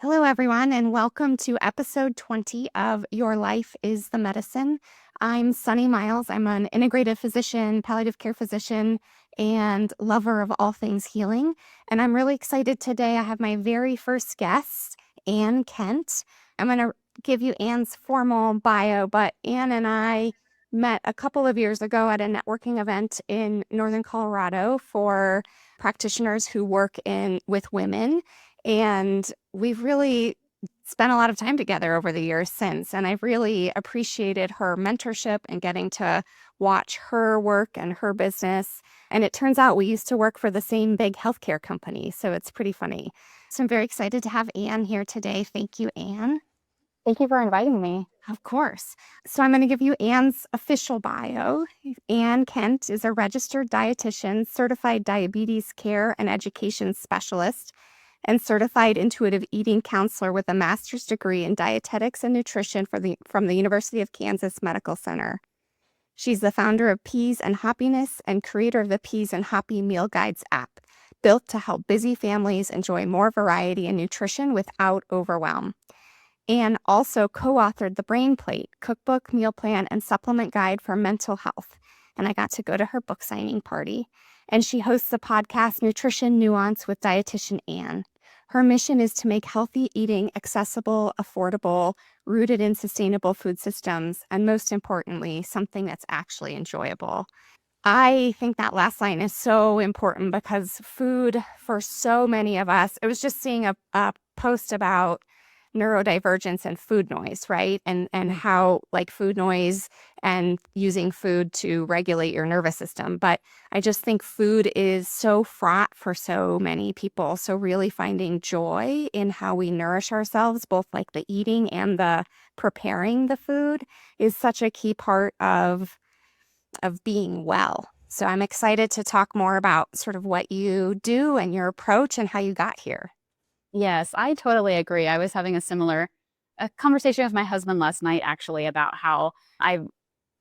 Hello, everyone, and welcome to episode 20 of Your Life is the Medicine. I'm Sonny Miles. I'm an integrative physician, palliative care physician, and lover of all things healing. And I'm really excited today. I have my very first guest, Ann Kent. I'm going to give you Ann's formal bio, but Ann and I met a couple of years ago at a networking event in Northern Colorado for practitioners who work with women. And we've really spent a lot of time together over the years since. And I've really appreciated her mentorship and getting to watch her work and her business. And it turns out we used to work for the same big healthcare company. So it's pretty funny. So I'm very excited to have Ann here today. Thank you, Ann. Thank you for inviting me. Of course. So I'm going to give you Ann's official bio. Ann Kent is a registered dietitian, certified diabetes care and education specialist, and certified intuitive eating counselor with a master's degree in dietetics and nutrition from the University of Kansas Medical Center. She's the founder of Peas and Happiness and creator of the Peas and Happy Meal Guides app, built to help busy families enjoy more variety in nutrition without overwhelm. Ann also co-authored the Brain Plate, cookbook, meal plan, and supplement guide for mental health. And I got to go to her book signing party. And she hosts the podcast Nutrition Nuance with Dietitian Ann. Her mission is to make healthy eating accessible, affordable, rooted in sustainable food systems, and most importantly, something that's actually enjoyable. I think that last line is so important because food for so many of us, I was just seeing a post about neurodivergence and food noise, right? And how like food noise and using food to regulate your nervous system. But I just think food is so fraught for so many people. So really finding joy in how we nourish ourselves, both like the eating and the preparing the food, is such a key part of being well. So I'm excited to talk more about sort of what you do and your approach and how you got here. Yes, I totally agree. I was having a similar conversation with my husband last night, actually, about how I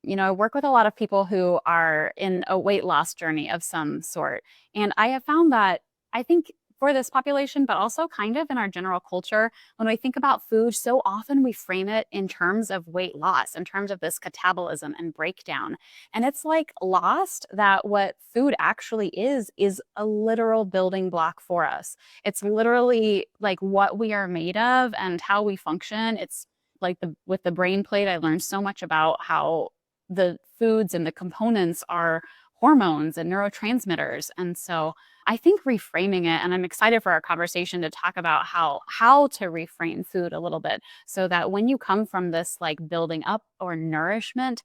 work with a lot of people who are in a weight loss journey of some sort. And I have found that I think for this population, but also kind of in our general culture, when we think about food, so often we frame it in terms of weight loss, in terms of this catabolism and breakdown. And it's like lost that what food actually is a literal building block for us. It's literally like what we are made of and how we function. It's like with the brain plate, I learned so much about how the foods and the components are hormones and neurotransmitters. And so I think reframing it, and I'm excited for our conversation to talk about how to reframe food a little bit so that when you come from this like building up or nourishment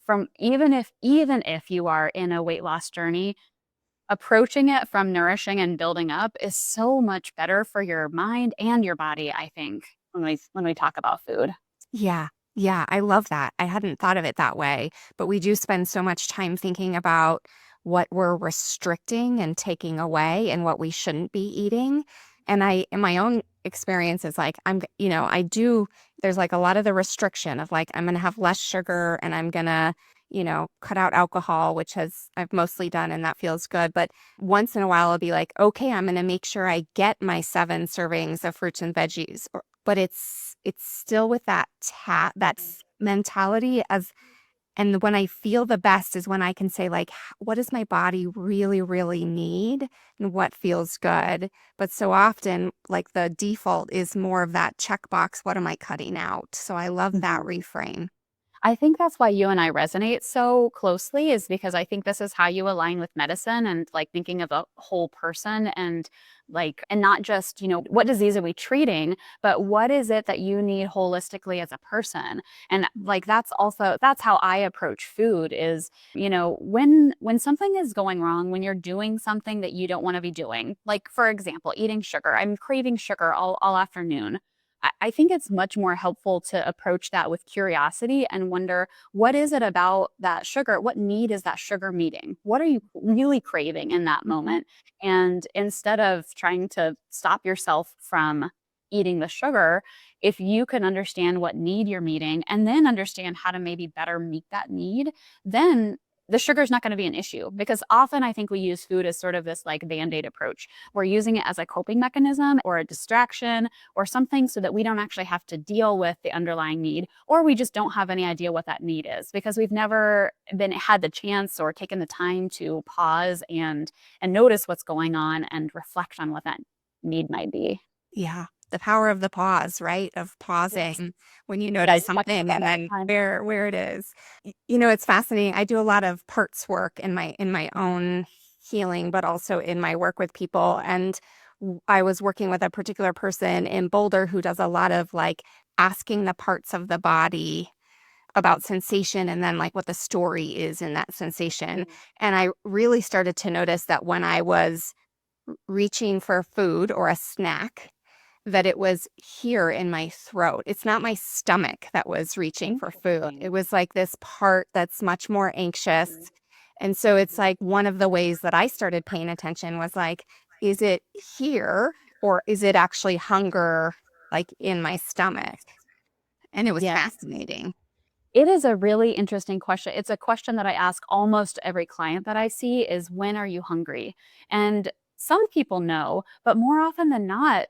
from even if you are in a weight loss journey, approaching it from nourishing and building up is so much better for your mind and your body, I think, when we talk about food. Yeah. Yeah, I love that. I hadn't thought of it that way, but we do spend so much time thinking about what we're restricting and taking away and what we shouldn't be eating. And in my own experience, is like, there's like a lot of the restriction of like, I'm going to have less sugar and I'm going to, cut out alcohol, which I've mostly done and that feels good. But once in a while, I'll be like, okay, I'm going to make sure I get my 7 servings of fruits and veggies. But it's still with that mentality and when I feel the best is when I can say like, what does my body really, really need and what feels good? But so often like the default is more of that checkbox. What am I cutting out? So I love that reframe. I think that's why you and I resonate so closely is because I think this is how you align with medicine and like thinking of a whole person and not just, what disease are we treating, but what is it that you need holistically as a person? And like that's how I approach food is, when something is going wrong, when you're doing something that you don't want to be doing, like for example, eating sugar. I'm craving sugar all afternoon. I think it's much more helpful to approach that with curiosity and wonder, what is it about that sugar? What need is that sugar meeting? What are you really craving in that moment? And instead of trying to stop yourself from eating the sugar, if you can understand what need you're meeting and then understand how to maybe better meet that need, then the sugar is not going to be an issue, because often I think we use food as sort of this like band-aid approach. We're using it as a coping mechanism or a distraction or something so that we don't actually have to deal with the underlying need, or we just don't have any idea what that need is because we've never been had the chance or taken the time to pause and notice what's going on and reflect on what that need might be. Yeah. The power of the pause, right? Of Yes. pausing when you I notice talk something about and that then all the time. where it is. It's fascinating. I do a lot of parts work in my own healing, but also in my work with people. And I was working with a particular person in Boulder who does a lot of like asking the parts of the body about sensation and then like what the story is in that sensation. And I really started to notice that when I was reaching for food or a snack, that it was here in my throat. It's not my stomach that was reaching for food. It Interesting. was like this part that's much more anxious. And so it's like one of the ways that I started paying attention was like, is it here or is it actually hunger like in my stomach? And it was Yes. fascinating. It is a really interesting question. It's a question that I ask almost every client that I see is, when are you hungry? And some people know, but more often than not,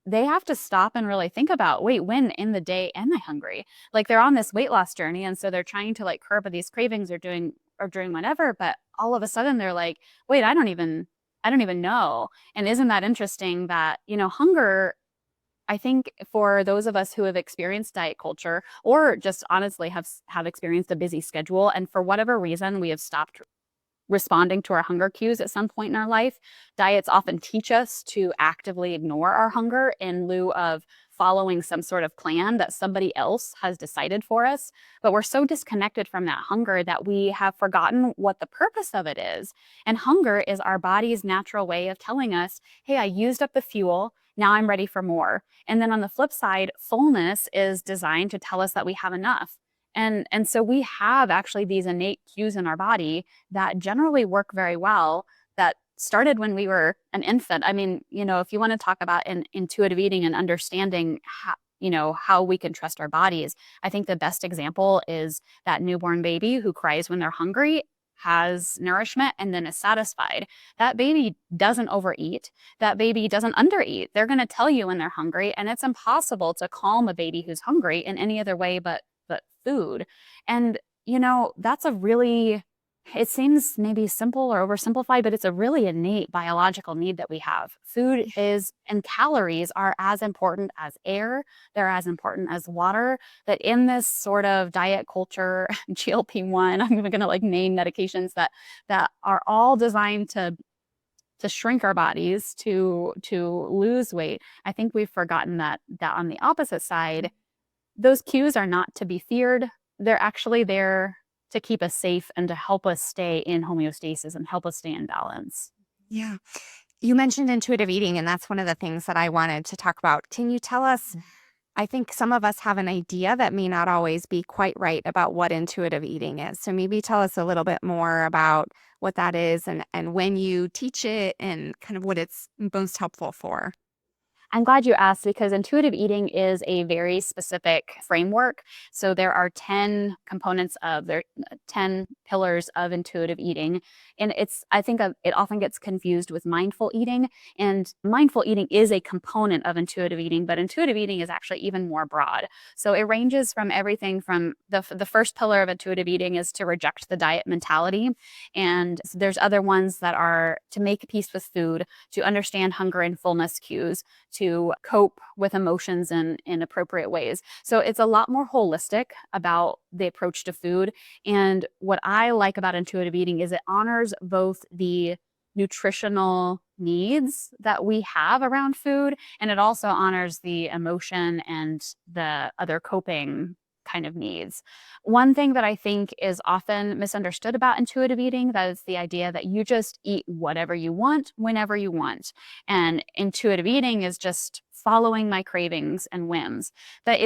they have to stop and really think about, wait, when in the day am I hungry? Like they're on this weight loss journey. And so they're trying to like curb these cravings or doing whatever. But all of a sudden they're like, wait, I don't even know. And isn't that interesting that, hunger, I think for those of us who have experienced diet culture or just honestly have experienced a busy schedule, and for whatever reason we have stopped responding to our hunger cues at some point in our life, diets often teach us to actively ignore our hunger in lieu of following some sort of plan that somebody else has decided for us. But we're so disconnected from that hunger that we have forgotten what the purpose of it is. And hunger is our body's natural way of telling us, hey, I used up the fuel. Now I'm ready for more. And then on the flip side, fullness is designed to tell us that we have enough. And so we have actually these innate cues in our body that generally work very well, that started when we were an infant. I mean, if you want to talk about intuitive eating and understanding how we can trust our bodies, I think the best example is that newborn baby who cries when they're hungry, has nourishment, and then is satisfied. That baby doesn't overeat. That baby doesn't undereat. They're going to tell you when they're hungry, and it's impossible to calm a baby who's hungry in any other way but food. And that's a really, it seems maybe simple or oversimplified, but it's a really innate biological need that we have. Food is, and calories are as important as air. They're as important as water. That in this sort of diet culture, GLP-1, I'm even going to like name medications that are all designed to shrink our bodies, to lose weight. I think we've forgotten that on the opposite side, those cues are not to be feared. They're actually there to keep us safe and to help us stay in homeostasis and help us stay in balance. Yeah. You mentioned intuitive eating, and that's one of the things that I wanted to talk about. Can you tell us? I think some of us have an idea that may not always be quite right about what intuitive eating is. So maybe tell us a little bit more about what that is and when you teach it and kind of what it's most helpful for. I'm glad you asked, because intuitive eating is a very specific framework. So there are 10 components of there 10 pillars of intuitive eating. And I think it often gets confused with mindful eating. And mindful eating is a component of intuitive eating, but intuitive eating is actually even more broad. So it ranges from everything from the first pillar of intuitive eating is to reject the diet mentality. And there's other ones that are to make peace with food, to understand hunger and fullness cues, to cope with emotions in appropriate ways. So it's a lot more holistic about the approach to food. And what I like about intuitive eating is it honors both the nutritional needs that we have around food, and it also honors the emotion and the other coping kind of needs. One thing that I think is often misunderstood about intuitive eating, that is the idea that you just eat whatever you want whenever you want. And intuitive eating is just following my cravings and whims. That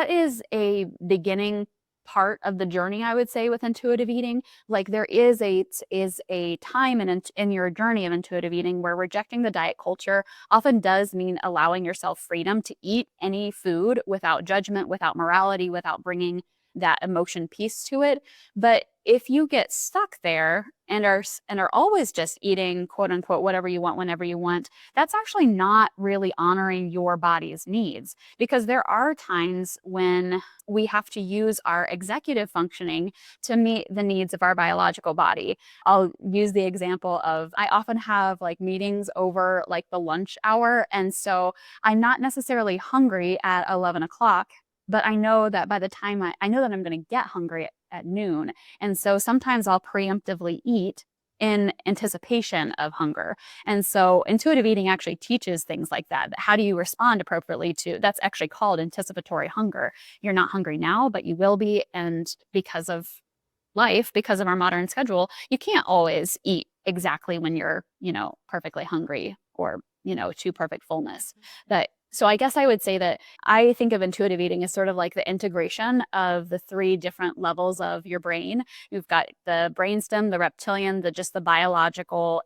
is a beginning part of the journey, I would say, with intuitive eating. Like there is a time in your journey of intuitive eating where rejecting the diet culture often does mean allowing yourself freedom to eat any food without judgment, without morality, without bringing that emotion piece to it. But if you get stuck there and are always just eating quote unquote whatever you want whenever you want, that's actually not really honoring your body's needs, because there are times when we have to use our executive functioning to meet the needs of our biological body. I'll use the example of, I often have like meetings over like the lunch hour. And so I'm not necessarily hungry at 11 o'clock, but I know that by the time I know that I'm going to get hungry at noon. And so sometimes I'll preemptively eat in anticipation of hunger. And so intuitive eating actually teaches things like that. How do you respond appropriately to, that's actually called anticipatory hunger. You're not hungry now, but you will be. And because of life, because of our modern schedule, you can't always eat exactly when you're, perfectly hungry or, to perfect fullness. That So I guess I would say that I think of intuitive eating as sort of like the integration of the three different levels of your brain. You've got the brainstem, the reptilian, just the biological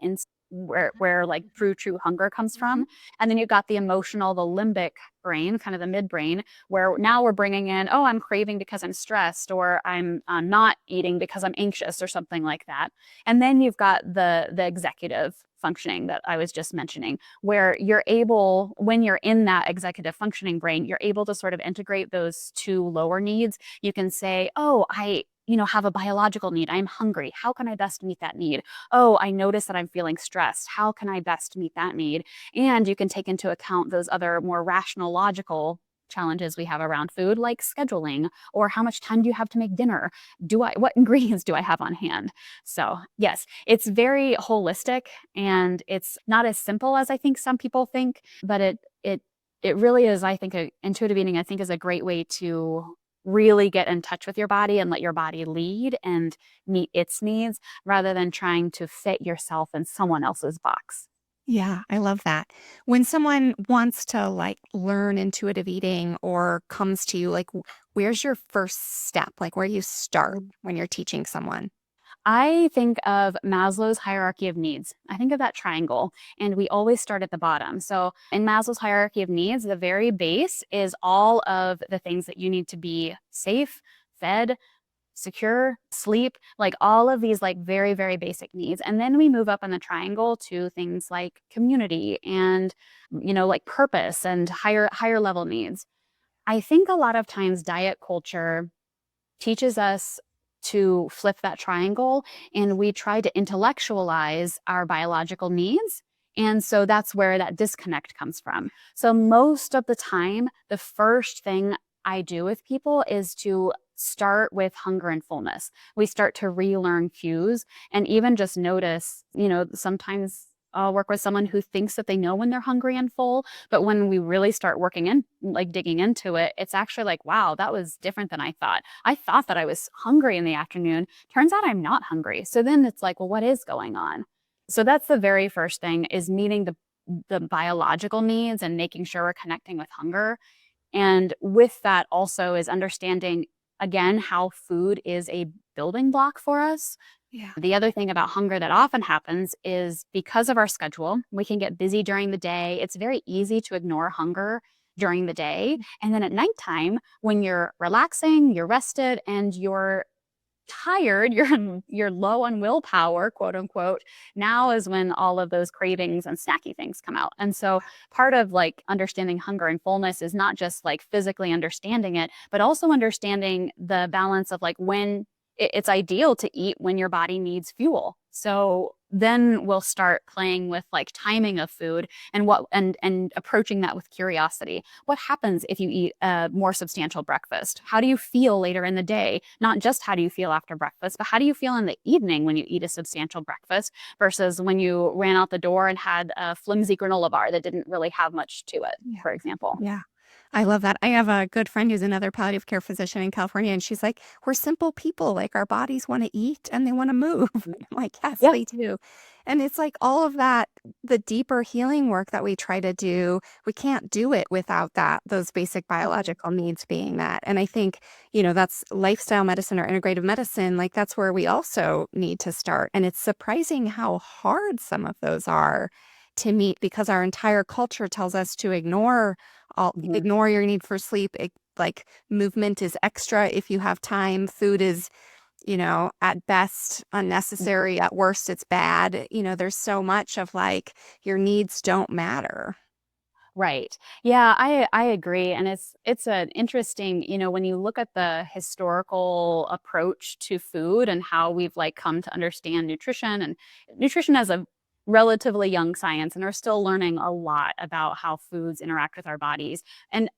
where like true hunger comes from. And then you've got the emotional, the limbic brain, kind of the midbrain, where now we're bringing in, oh, I'm craving because I'm stressed, or I'm not eating because I'm anxious, or something like that. And then you've got the executive functioning that I was just mentioning, where you're able, when you're in that executive functioning brain, you're able to sort of integrate those two lower needs. You can say, oh, I have a biological need. I'm hungry. How can I best meet that need? Oh, I notice that I'm feeling stressed. How can I best meet that need? And you can take into account those other more rational, logical challenges we have around food, like scheduling, or how much time do you have to make dinner? What ingredients do I have on hand? So yes, it's very holistic, and it's not as simple as I think some people think, but it really is. I think intuitive eating, I think, is a great way to really get in touch with your body and let your body lead and meet its needs, rather than trying to fit yourself in someone else's box. Yeah, I love that. When someone wants to like learn intuitive eating or comes to you, like where's your first step? Like where do you start when you're teaching someone? I think of Maslow's hierarchy of needs. I think of that triangle, and we always start at the bottom. So, in Maslow's hierarchy of needs, the very base is all of the things that you need to be safe, fed, secure, sleep, like all of these like very, very basic needs. And then we move up in the triangle to things like community and, like purpose and higher level needs. I think a lot of times diet culture teaches us to flip that triangle, and we try to intellectualize our biological needs. And so that's where that disconnect comes from. So most of the time, the first thing I do with people is to start with hunger and fullness. We start to relearn cues and even just notice, sometimes I'll work with someone who thinks that they know when they're hungry and full, but when we really start working in, like digging into it, it's actually like, wow, that was different than I thought. I thought that I was hungry in the afternoon. Turns out I'm not hungry. So then it's like, well, what is going on? So that's the very first thing, is meeting the biological needs and making sure we're connecting with hunger. And with that also is understanding, again, how food is a building block for us. Yeah. The other thing about hunger that often happens is, because of our schedule, we can get busy during the day. It's very easy to ignore hunger during the day. And then at nighttime, when you're relaxing, you're rested, and you're tired, you're low on willpower, quote unquote, now is when all of those cravings and snacky things come out. And so part of like understanding hunger and fullness is not just like physically understanding it, but also understanding the balance of like when it's ideal to eat when your body needs fuel. So then we'll start playing with like timing of food and approaching that with curiosity. What happens if you eat a more substantial breakfast? How do you feel later in the day? Not just how do you feel after breakfast, but how do you feel in the evening when you eat a substantial breakfast versus when you ran out the door and had a flimsy granola bar that didn't really have much to it, Yeah. for example. Yeah. I love that. I have a good friend who's another palliative care physician in California, and she's like, we're simple people. Like, our bodies want to eat and they want to move. I'm like, yes, Yeah. they do. And it's like all of that, the deeper healing work that we try to do, we can't do it without those basic biological needs being met. And I think, that's lifestyle medicine or integrative medicine. Like, that's where we also need to start. And it's surprising how hard some of those are to meet, because our entire culture tells us to ignore Mhm. ignore your need for sleep, like movement is extra if you have time. Food is, at best unnecessary, at worst it's bad. There's so much of like your needs don't matter. Right. Yeah, I agree. And it's an interesting, when you look at the historical approach to food and how we've like come to understand nutrition as a relatively young science, and are still learning a lot about how foods interact with our bodies. And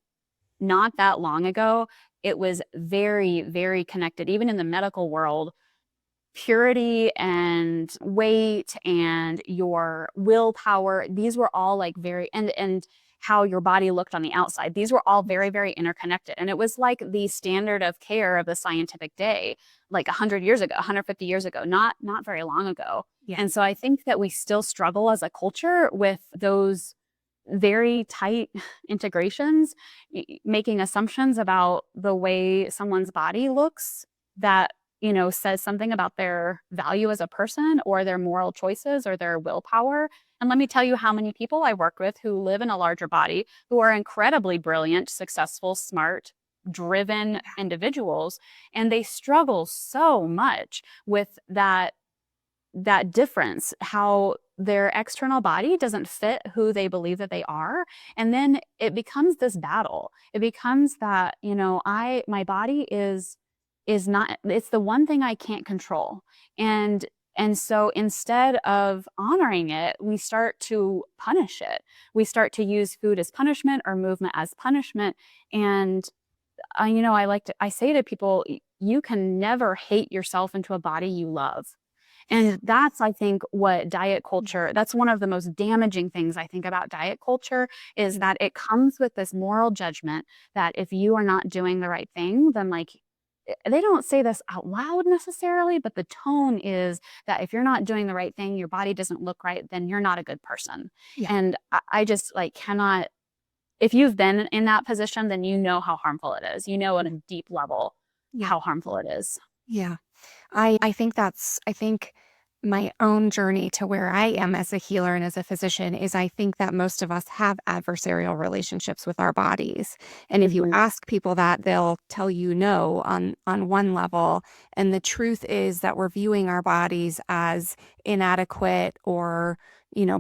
not that long ago, it was very, very connected, even in the medical world. Purity and weight and your willpower, these were all like very, and how your body looked on the outside, these were all very, very interconnected. And it was like the standard of care of the scientific day, like 100 years ago, 150 years ago, not very long ago. Yeah. And so I think that we still struggle as a culture with those very tight integrations, making assumptions about the way someone's body looks that, says something about their value as a person or their moral choices or their willpower. And let me tell you how many people I work with who live in a larger body, who are incredibly brilliant, successful, smart, driven individuals, and they struggle so much with that difference, how their external body doesn't fit who they believe that they are. And then it becomes this battle. It becomes that, my body is not, it's the one thing I can't control. And so instead of honoring it, we start to punish it. We start to use food as punishment or movement as punishment. And I say to people, you can never hate yourself into a body you love. And that's, I think, what diet culture, that's one of the most damaging things I think about diet culture, is that it comes with this moral judgment that if you are not doing the right thing, then like, they don't say this out loud necessarily, but the tone is that if you're not doing the right thing, your body doesn't look right, then you're not a good person. Yeah. And I just like cannot, if you've been in that position, then you know how harmful it is. You know at a deep level Yeah. how harmful it is. Yeah. I think my own journey to where I am as a healer and as a physician is I think that most of us have adversarial relationships with our bodies. And if you Mhm. ask people that, they'll tell you no on one level. And the truth is that we're viewing our bodies as inadequate or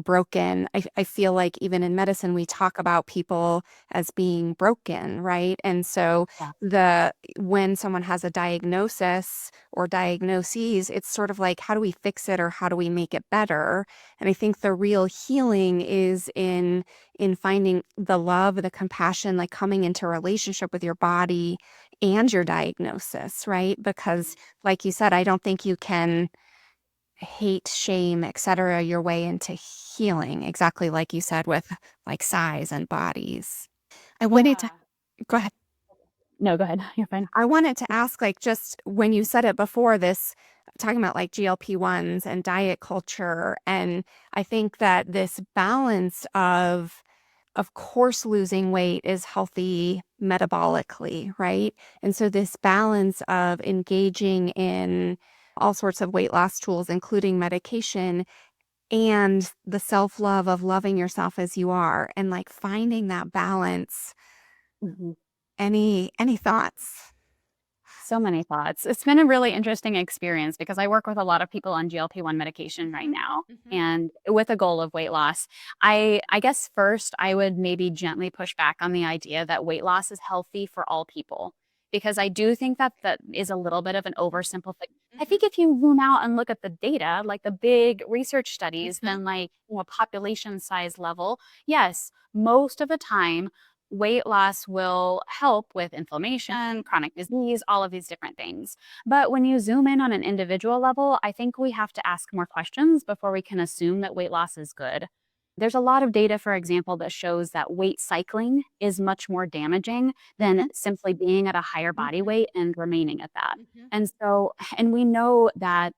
broken. I feel like even in medicine, we talk about people as being broken, right? And so Yeah. when someone has a diagnosis or diagnoses, it's sort of like, how do we fix it or how do we make it better? And I think the real healing is in finding the love, the compassion, like coming into a relationship with your body and your diagnosis, right? Because like you said, I don't think you can hate, shame, etc., your way into healing, exactly like you said with like size and bodies. I wanted to Yeah. go ahead. No, go ahead. You're fine. I wanted to ask, like, just when you said it before this, talking about like GLP-1s and diet culture, and I think that this balance of course, losing weight is healthy metabolically, right? And so this balance of engaging in all sorts of weight loss tools, including medication, and the self-love of loving yourself as you are, and like finding that balance. Mhm. Any thoughts? So many thoughts. It's been a really interesting experience because I work with a lot of people on GLP-1 medication right Mhm, now mhm, and with a goal of weight loss. I guess first I would maybe gently push back on the idea that weight loss is healthy for all people, because I do think that that is a little bit of an oversimplification. I mhm, think if you zoom out and look at the data, like the big research studies, mhm, then like a population size level, yes, most of the time weight loss will help with inflammation, chronic disease, all of these different things. But when you zoom in on an individual level, I think we have to ask more questions before we can assume that weight loss is good. There's a lot of data, for example, that shows that weight cycling is much more damaging than mhm, simply being at a higher body mhm, weight and remaining at that. mhm, And we know that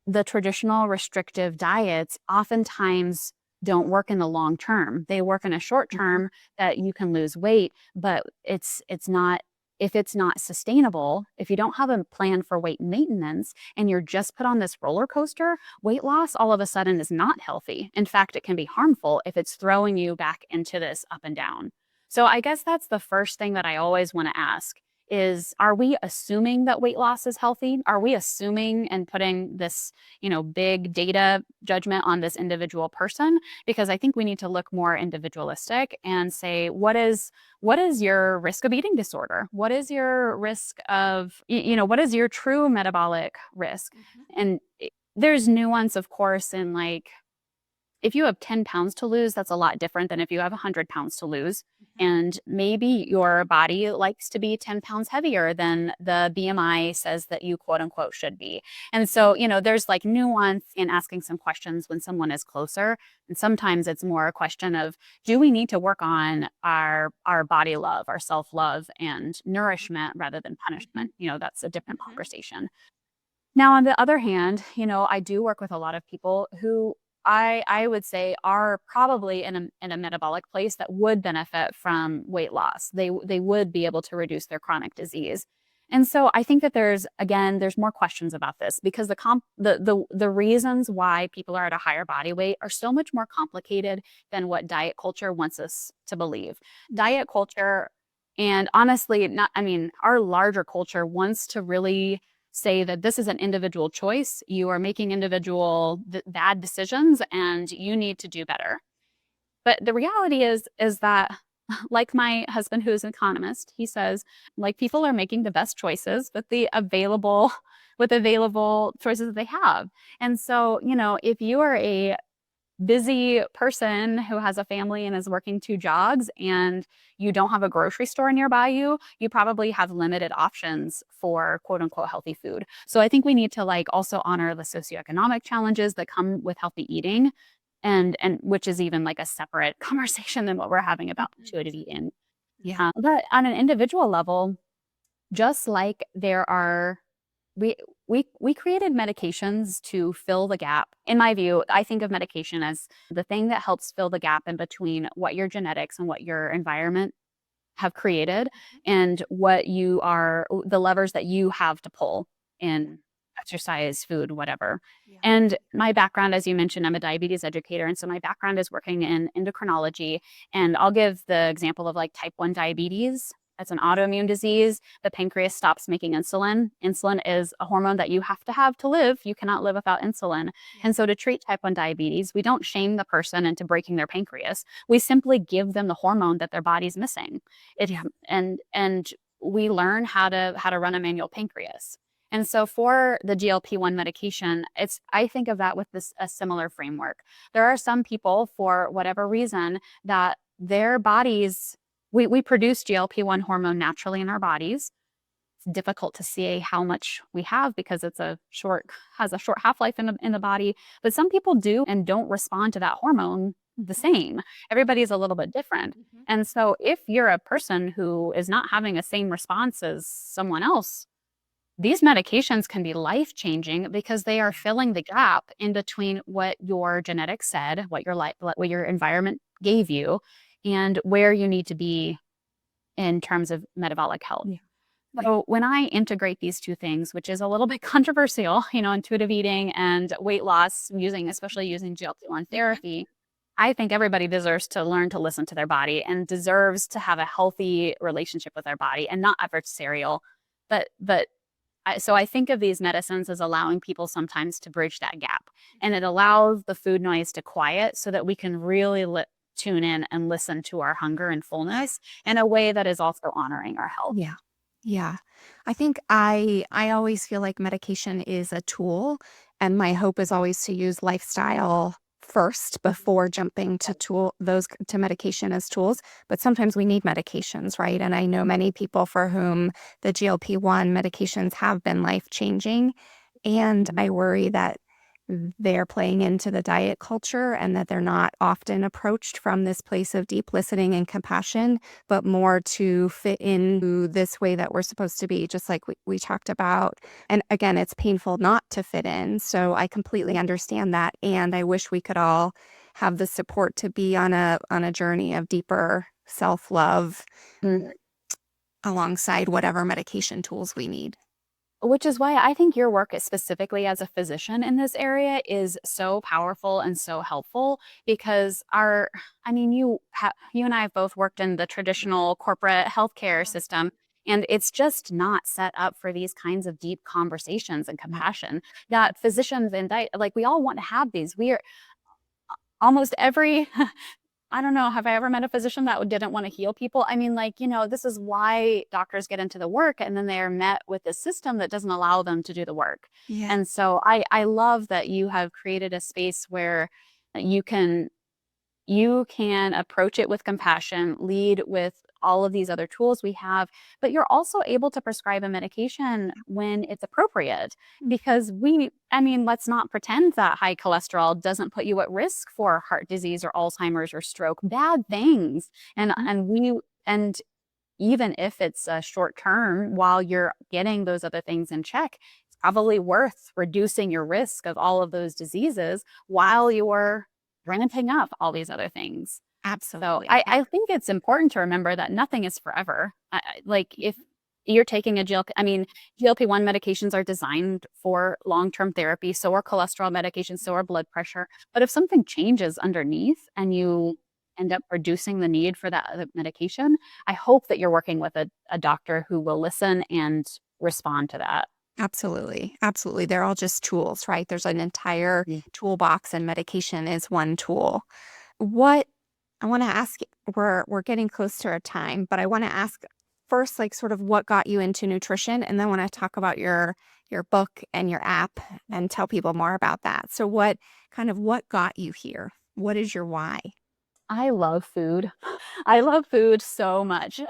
the traditional restrictive diets oftentimes don't work in the long term. They work in a short mhm. term that you can lose weight, but it's not, if it's not sustainable, if you don't have a plan for weight maintenance and you're just put on this roller coaster, weight loss all of a sudden is not healthy. In fact, it can be harmful if it's throwing you back into this up and down. So I guess that's the first thing that I always want to ask is, are we assuming that weight loss is healthy? Are we assuming and putting this, big data judgment on this individual person? Because I think we need to look more individualistic and say, what is your risk of eating disorder? What is your risk of, what is your true metabolic risk? And there's nuance, of course, in like, if you have 10 pounds to lose, that's a lot different than if you have 100 pounds to lose. And maybe your body likes to be 10 pounds heavier than the BMI says that you quote unquote should be. And so, there's like nuance in asking some questions when someone is closer. And sometimes it's more a question of, do we need to work on our body love, our self-love and nourishment rather than punishment? That's a different conversation. Now, on the other hand, I do work with a lot of people who I would say are probably in a metabolic place that would benefit from weight loss. They would be able to reduce their chronic disease. And so I think that there's more questions about this because the reasons why people are at a higher body weight are so much more complicated than what diet culture wants us to believe. Diet culture, and honestly, our larger culture wants to really say that this is an individual choice. You are making individual bad decisions and you need to do better. But the reality is that, like my husband, who is an economist, he says, like, people are making the best choices with available choices that they have. And so, if you are a busy person who has a family and is working two jobs and you don't have a grocery store nearby you, you probably have limited options for quote unquote healthy food. So I think we need to like also honor the socioeconomic challenges that come with healthy eating, and which is even like a separate conversation than what we're having about intuitive eating. Yeah. But on an individual level, just like there are we we created medications to fill the gap. In my view, I think of medication as the thing that helps fill the gap in between what your genetics and what your environment have created and the levers that you have to pull in exercise, food, whatever. Yeah. And my background, as you mentioned, I'm a diabetes educator. And so my background is working in endocrinology. And I'll give the example of like type 1 diabetes. That's an autoimmune disease. The pancreas stops making insulin. Insulin is a hormone that you have to have to live. You cannot live without insulin. And so to treat type 1 diabetes, we don't shame the person into breaking their pancreas. We simply give them the hormone that their body's missing. And we learn how to run a manual pancreas. And so for the GLP-1 medication, I think of that with a similar framework. There are some people, for whatever reason, that their bodies, we produce GLP-1 hormone naturally in our bodies. It's difficult to see how much we have because has a short half-life in the body. But some people do and don't respond to that hormone the same. Everybody's a little bit different. And so if you're a person who is not having the same response as someone else, these medications can be life-changing because they are filling the gap in between what your genetics said, what your environment gave you, and where you need to be in terms of metabolic health. Yeah. So when I integrate these two things, which is a little bit controversial, intuitive eating and weight loss, especially using GLP-1 therapy, I think everybody deserves to learn to listen to their body and deserves to have a healthy relationship with their body and not adversarial. So I think of these medicines as allowing people sometimes to bridge that gap. And it allows the food noise to quiet so that we can really tune in and listen to our hunger and fullness in a way that is also honoring our health. Yeah. Yeah. I think I always feel like medication is a tool, and my hope is always to use lifestyle first before jumping to medication as tools. But sometimes we need medications, right? And I know many people for whom the GLP-1 medications have been life-changing. And I worry that they're playing into the diet culture and that they're not often approached from this place of deep listening and compassion, but more to fit into this way that we're supposed to be, just like we talked about. And again, it's painful not to fit in. So I completely understand that. And I wish we could all have the support to be on a journey of deeper self-love alongside whatever medication tools we need. which is why I think your work specifically as a physician in this area is so powerful and so helpful because I mean, you and I have both worked in the traditional corporate healthcare system, and it's just not set up for these kinds of deep conversations and No. compassion that physicians and like we all want to have these. We are almost every I don't know. Have I ever met a physician that didn't want to heal people? I mean, like, this is why doctors get into the work and then they're met with a system that doesn't allow them to do the work. Yeah, And so I love that you have created a space where you can you can approach it with compassion, lead with all of these other tools we have, but you're also able to prescribe a medication when it's appropriate because I mean, let's not pretend that high cholesterol doesn't put you at risk for heart disease or Alzheimer's or stroke, bad things. And even if it's a short term while you're getting those other things in check, it's probably worth reducing your risk of all of those diseases while you're ramping up all these other things. So absolutely. I think it's important to remember that nothing is forever. Like if you're taking I mean, GLP-1 medications are designed for long-term therapy. So are cholesterol medications, so are blood pressure. But if something changes underneath and you end up reducing the need for that other medication, I hope that you're working with a doctor who will listen and respond to that. Absolutely. Absolutely. They're all just tools, right? There's an entire toolbox and medication is one tool. What I want to ask, we're getting close to our time, but I want to ask first, like sort of what got you into nutrition, and then I want to talk about your book and your app and tell people more about that. So what got you here? What is your why? I love food. I love food so much.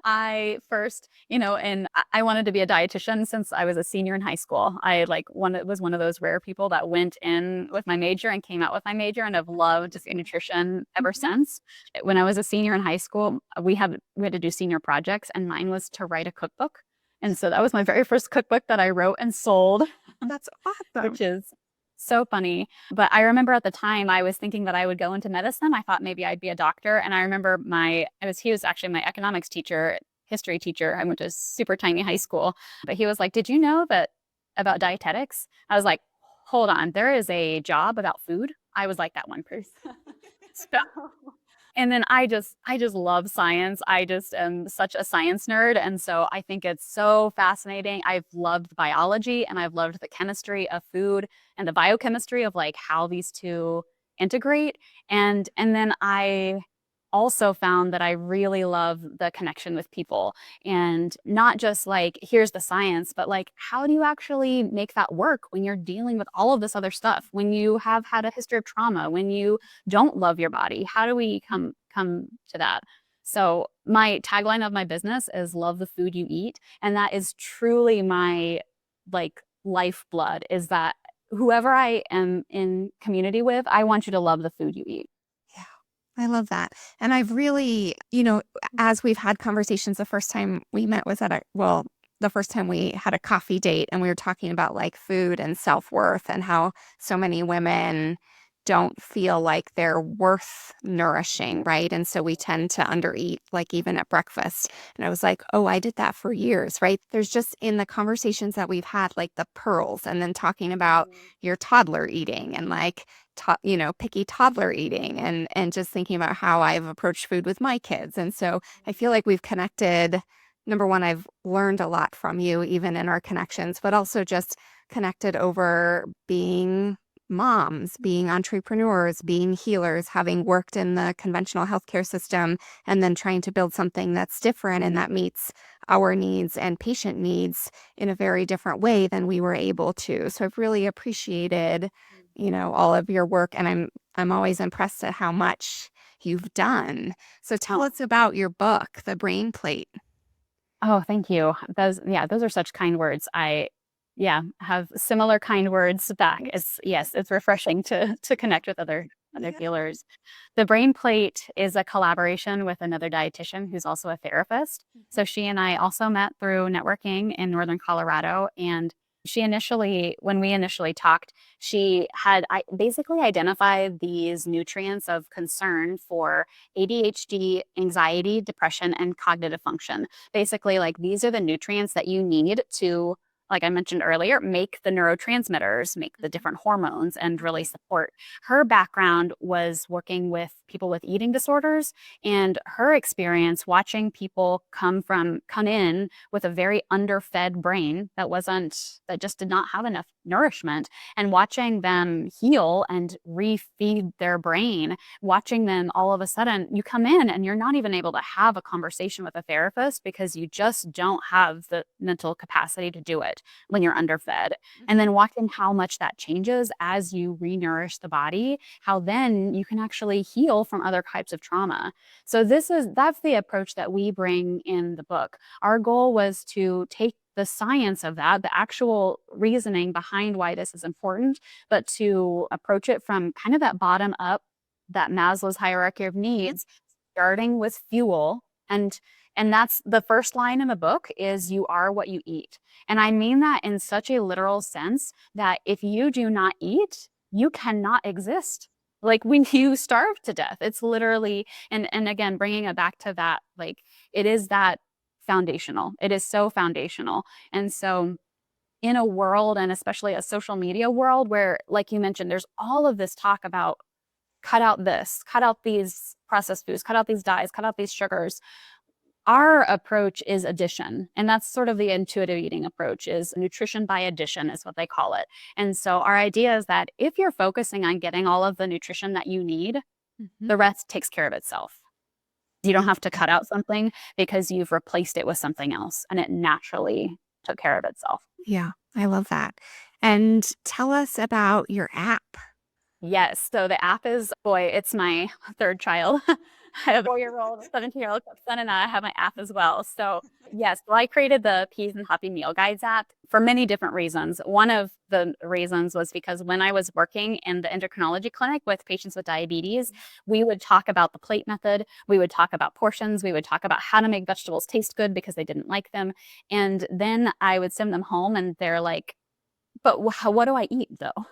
I first, and I wanted to be a dietitian since I was a senior in high school. I was one of those rare people that went in with my major and came out with my major and have loved nutrition ever since. When I was a senior in high school, we had to do senior projects and mine was to write a cookbook. And so that was my very first cookbook that I wrote and sold, That's awesome. which is so funny. But I remember at the time I was thinking that I would go into medicine. I thought maybe I'd be a doctor. And I remember he was actually my economics teacher, history teacher. I went to a super tiny high school, but he was like, "Did you know that about dietetics?" I was like, "Hold on, there is a job about food." I was like that one person. So and then I just love science. I just am such a science nerd. And so I think it's so fascinating. I've loved biology and I've loved the chemistry of food and the biochemistry of like how these two integrate. And then I also found that I really love the connection with people and not just like, here's the science, but like, how do you actually make that work when you're dealing with all of this other stuff? When you have had a history of trauma, when you don't love your body, how do we come to that? So my tagline of my business is love the food you eat. And that is truly my like lifeblood is that whoever I am in community with, I want you to love the food you eat. Yeah, I love that. And I've really, as we've had conversations, the first time we met was the first time we had a coffee date and we were talking about like food and self-worth and how so many women don't feel like they're worth nourishing, right? And so we tend to undereat, like even at breakfast. And I was like, oh, I did that for years, right? There's just in the conversations that we've had, like the pearls, and then talking about your toddler eating and like picky toddler eating and just thinking about how I've approached food with my kids. And so I feel like we've connected. Number one, I've learned a lot from you, even in our connections, but also just connected over being moms, being entrepreneurs, being healers, having worked in the conventional healthcare system, and then trying to build something that's different and that meets our needs and patient needs in a very different way than we were able to. So I've really appreciated, all of your work, and I'm always impressed at how much you've done. So tell Oh, us about your book, The Brain Plate. Oh, thank you. Those are such kind words. Have similar kind words back. It's refreshing to connect with other Yeah. healers. The Brain Plate is a collaboration with another dietitian who's also a therapist. So she and I also met through networking in Northern Colorado, and when we initially talked, she had basically identified these nutrients of concern for ADHD, anxiety, depression, and cognitive function. Basically, like these are the nutrients that you need to like I mentioned earlier, make the neurotransmitters, make the different hormones, and really support. Her background was working with people with eating disorders, and her experience watching people come in with a very underfed brain that just did not have enough nourishment, and watching them heal and refeed their brain, watching them all of a sudden, you come in and you're not even able to have a conversation with a therapist because you just don't have the mental capacity to do it when you're underfed. And then watching how much that changes as you re-nourish the body, how then you can actually heal from other types of trauma. So that's the approach that we bring in the book. Our goal was to take the science of that, the actual reasoning behind why this is important, but to approach it from kind of that bottom up, that Maslow's hierarchy of needs, starting with fuel. And that's the first line in the book is you are what you eat. And I mean that in such a literal sense that if you do not eat, you cannot exist. Like when you starve to death, it's literally, and again, bringing it back to that, like it is that foundational. It is so foundational. And so in a world, and especially a social media world where, like you mentioned, there's all of this talk about cut out this, cut out these processed foods, cut out these dyes, cut out these sugars. Our approach is addition. And that's sort of the intuitive eating approach, is nutrition by addition is what they call it. And so our idea is that if you're focusing on getting all of the nutrition that you need, the rest takes care of itself. You don't have to cut out something because you've replaced it with something else, and it naturally took care of itself. Yeah, I love that. And tell us about your app. Yes. So the app is, boy, it's my third child. I have a 4-year-old, a 17-year-old son, and I have my app as well. So yes, well, I created the Peas and Happy Meal Guides app for many different reasons. One of the reasons was because when I was working in the endocrinology clinic with patients with diabetes, we would talk about the plate method. We would talk about portions. We would talk about how to make vegetables taste good because they didn't like them. And then I would send them home and they're like, but what do I eat though?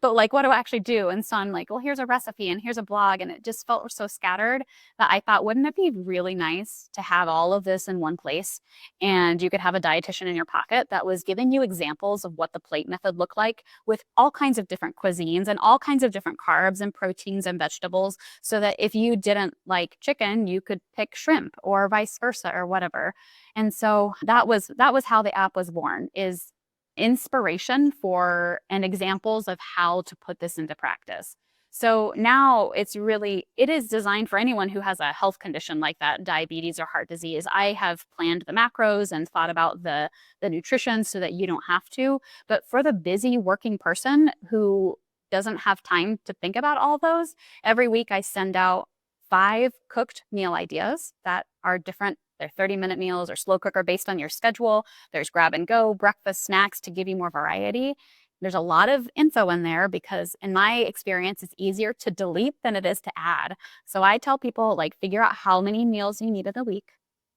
But like, what do I actually do? And so I'm like, well, here's a recipe and here's a blog. And it just felt so scattered that I thought, wouldn't it be really nice to have all of this in one place? And you could have a dietitian in your pocket that was giving you examples of what the plate method looked like with all kinds of different cuisines and all kinds of different carbs and proteins and vegetables. So that if you didn't like chicken, you could pick shrimp or vice versa or whatever. And so that was how the app was born, is inspiration for and examples of how to put this into practice. So now it is designed for anyone who has a health condition like that, diabetes or heart disease. I have planned the macros and thought about the nutrition so that you don't have to. But for the busy working person who doesn't have time to think about all those, every week I send out 5 cooked meal ideas that are different. They're 30-minute meals or slow cooker based on your schedule. There's grab and go, breakfast, snacks to give you more variety. There's a lot of info in there because in my experience, it's easier to delete than it is to add. So I tell people, like, figure out how many meals you need in a week,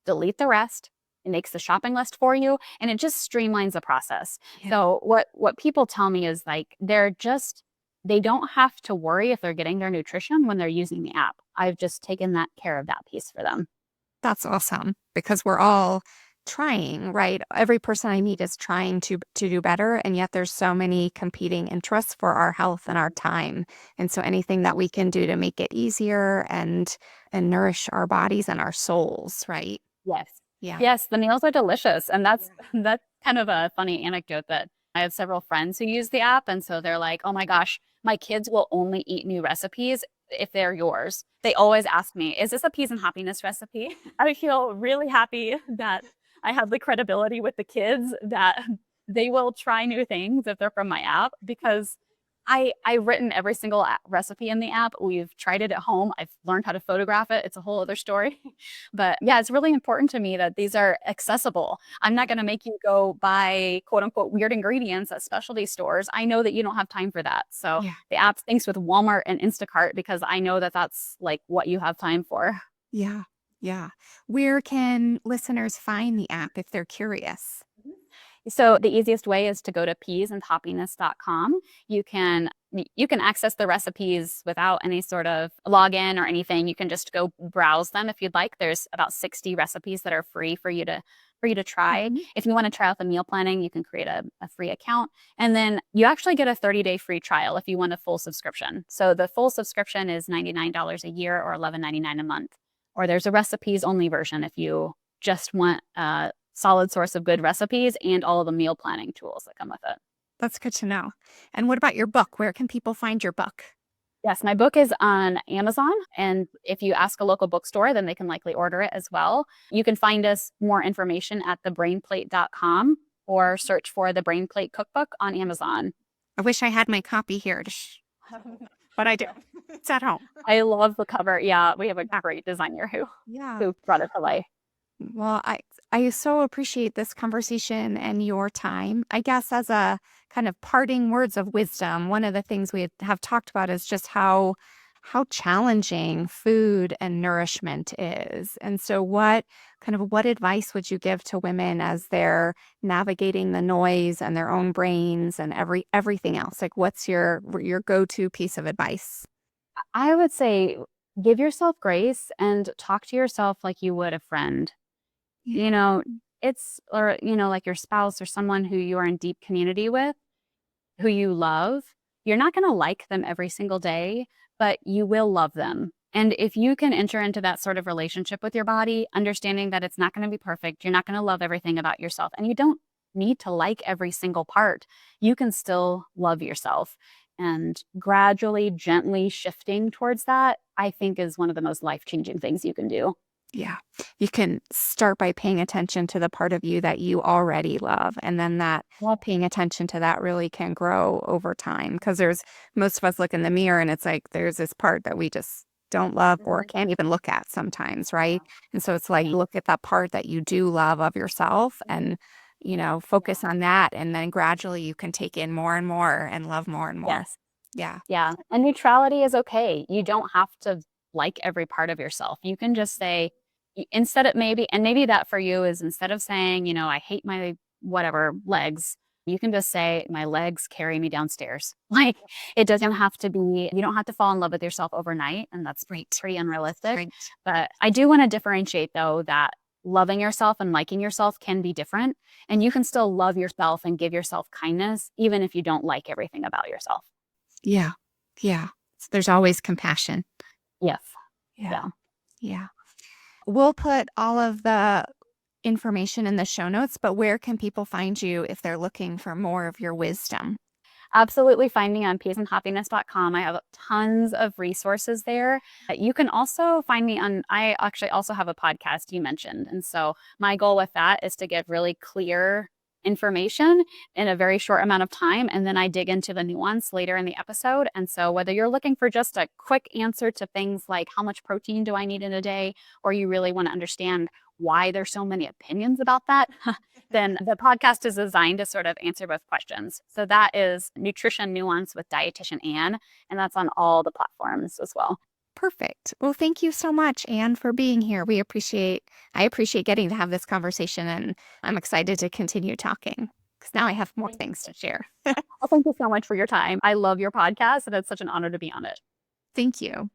delete the rest. It makes the shopping list for you, and it just streamlines the process. Yeah. So what people tell me is like, they don't have to worry if they're getting their nutrition when they're using the app. I've just taken that care of that piece for them. That's awesome, because we're all trying, right? Every person I meet is trying to do better, and yet there's so many competing interests for our health and our time. And so anything that we can do to make it easier and nourish our bodies and our souls, right? Yes. Yeah. Yes, the meals are delicious. And that's kind of a funny anecdote that I have several friends who use the app. And so they're like, oh my gosh, my kids will only eat new recipes if they're yours. They always ask me, is this a peas and happiness recipe? I feel really happy that I have the credibility with the kids that they will try new things if they're from my app, because I've written every single recipe in the app. We've tried it at home. I've learned how to photograph it. It's a whole other story. But yeah, it's really important to me that these are accessible. I'm not going to make you go buy quote unquote weird ingredients at specialty stores. I know that you don't have time for that. So the app syncs with Walmart and Instacart because I know that that's like what you have time for. Yeah. Yeah. Where can listeners find the app if they're curious? So the easiest way is to go to peasandhappiness.com. You can you can access the recipes without any sort of login or anything. You can just go browse them if you'd like. There's about 60 recipes that are free for you to try. Mhm. If you want to try out the meal planning, you can create a free account. And then you actually get a 30-day free trial if you want a full subscription. So the full subscription is $99 a year or $11.99 a month. Or there's a recipes only version if you just want a solid source of good recipes and all of the meal planning tools that come with it. That's good to know. And what about your book? Where can people find your book? Yes, my book is on Amazon. And if you ask a local bookstore, then they can likely order it as well. You can find us more information at thebrainplate.com or search for the Brain Plate Cookbook on Amazon. I wish I had my copy here, but I do. It's at home. I love the cover. Yeah, we have a great designer Yeah. who brought it to life. Well, I so appreciate this conversation and your time. I guess as a kind of parting words of wisdom, one of the things we have talked about is just how challenging food and nourishment is. And so what advice would you give to women as they're navigating the noise and their own brains and everything else? Like what's your go-to piece of advice? I would say give yourself grace and talk to yourself like you would a friend. Yeah. You know, like your spouse or someone who you are in deep community with, who you love. You're not going to like them every single day, but you will love them. And if you can enter into that sort of relationship with your body, understanding that it's not going to be perfect, you're not going to love everything about yourself, and you don't need to like every single part, you can still love yourself. And gradually, gently shifting towards that, I think is one of the most life-changing things you can do. Yeah. You can start by paying attention to the part of you that you already love. And then that Well, paying attention to that really can grow over time. Because most of us look in the mirror and it's like there's this part that we just don't love or mhm. can't even look at sometimes, right? Yeah. And so it's like look at that part that you do love of yourself and, focus Yeah. on that. And then gradually you can take in more and more and love more and more. Yes. Yeah. Yeah. And neutrality is okay. You don't have to like every part of yourself. You can just say, instead of maybe that for you is instead of saying, I hate my whatever legs, you can just say, my legs carry me downstairs. Like it doesn't have to be, you don't have to fall in love with yourself overnight. And that's pretty unrealistic. Right. But I do want to differentiate though that loving yourself and liking yourself can be different. And you can still love yourself and give yourself kindness, even if you don't like everything about yourself. Yeah. Yeah. So there's always compassion. Yes. Yeah. Yeah. Yeah. We'll put all of the information in the show notes, but where can people find you if they're looking for more of your wisdom? Absolutely find me on peaceandhappiness.com. I have tons of resources there. You can also find me I actually also have a podcast you mentioned. And so my goal with that is to give really clear information in a very short amount of time. And then I dig into the nuance later in the episode. And so whether you're looking for just a quick answer to things like how much protein do I need in a day, or you really want to understand why there's so many opinions about that, then the podcast is designed to sort of answer both questions. So that is Nutrition Nuance with Dietitian Anne, and that's on all the platforms as well. Perfect. Well, thank you so much, Anne, for being here. I appreciate getting to have this conversation, and I'm excited to continue talking because now I have more things to share. Well, thank you so much for your time. I love your podcast, and it's such an honor to be on it. Thank you.